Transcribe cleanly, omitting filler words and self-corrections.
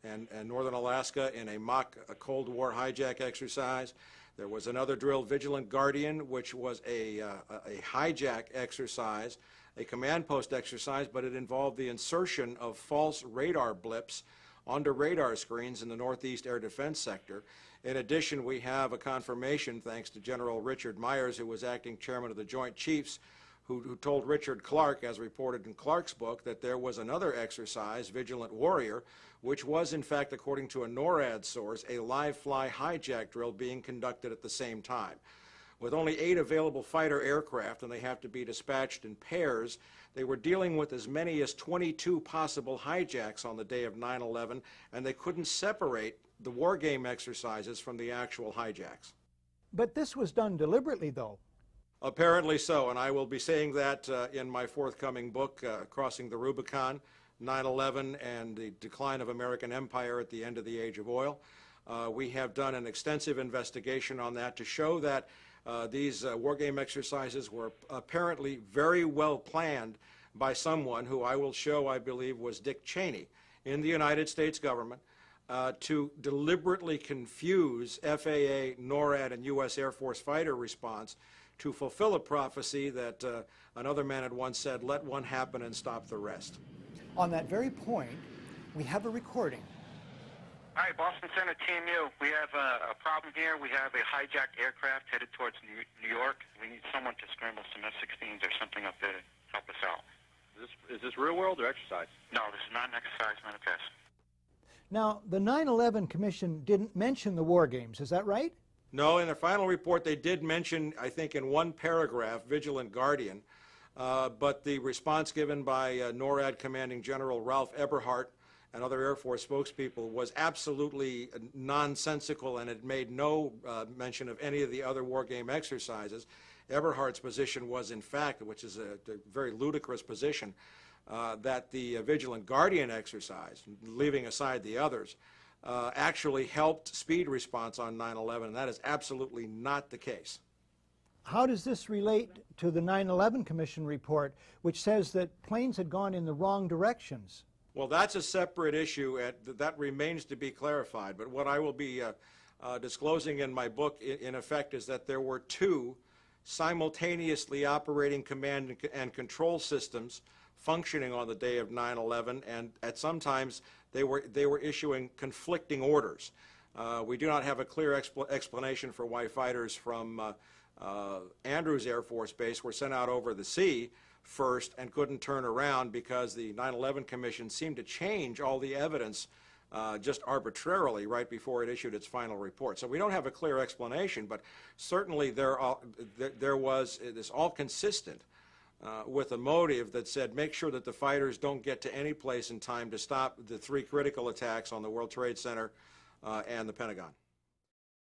and northern Alaska in a mock Cold War hijack exercise. There was another drill, Vigilant Guardian, which was a hijack exercise, a command post exercise, but it involved the insertion of false radar blips onto radar screens in the Northeast Air Defense Sector. In addition, we have a confirmation, thanks to General Richard Myers, who was acting chairman of the Joint Chiefs, who told Richard Clark, as reported in Clark's book, that there was another exercise, Vigilant Warrior, which was, in fact, according to a NORAD source, a live-fly hijack drill being conducted at the same time. With only 8 available fighter aircraft, and they have to be dispatched in pairs, they were dealing with as many as 22 possible hijacks on the day of 9/11, and they couldn't separate the war game exercises from the actual hijacks. But this was done deliberately, though. Apparently so, and I will be saying that in my forthcoming book, Crossing the Rubicon, 9/11 and the Decline of American Empire at the End of the Age of Oil. We have done an extensive investigation on that to show that these wargame exercises were apparently very well planned by someone who I will show, I believe, was Dick Cheney in the United States government to deliberately confuse FAA, NORAD, and U.S. Air Force fighter response to fulfill a prophecy that another man had once said, let one happen and stop the rest. On that very point, we have a recording. Hi, Boston Center, Team U. We have a problem here. We have a hijacked aircraft headed towards New York. We need someone to scramble some F-16s or something up there to help us out. Is this real world or exercise? No, this is not an exercise, not a test. Now, the 9/11 Commission didn't mention the war games, is that right? No, in their final report they did mention, I think in one paragraph, Vigilant Guardian, but the response given by NORAD Commanding General Ralph Eberhart and other Air Force spokespeople was absolutely nonsensical, and it made no mention of any of the other war game exercises. Eberhart's position was, in fact, which is a very ludicrous position, that the Vigilant Guardian exercise, leaving aside the others, actually helped speed response on 9/11, and that is absolutely not the case. How does this relate to the 9/11 Commission report, which says that planes had gone in the wrong directions? Well, that's a separate issue, and that remains to be clarified. But what I will be disclosing in my book, in effect, is that there were 2 simultaneously operating command and control systems functioning on the day of 9/11, and at sometimes they were issuing conflicting orders. We do not have a clear explanation for why fighters from Andrews Air Force Base were sent out over the sea first and couldn't turn around, because the 9/11 Commission seemed to change all the evidence just arbitrarily right before it issued its final report. So we don't have a clear explanation, but certainly there was, it is all consistent with a motive that said make sure that the fighters don't get to any place in time to stop the 3 critical attacks on the World Trade Center and the Pentagon.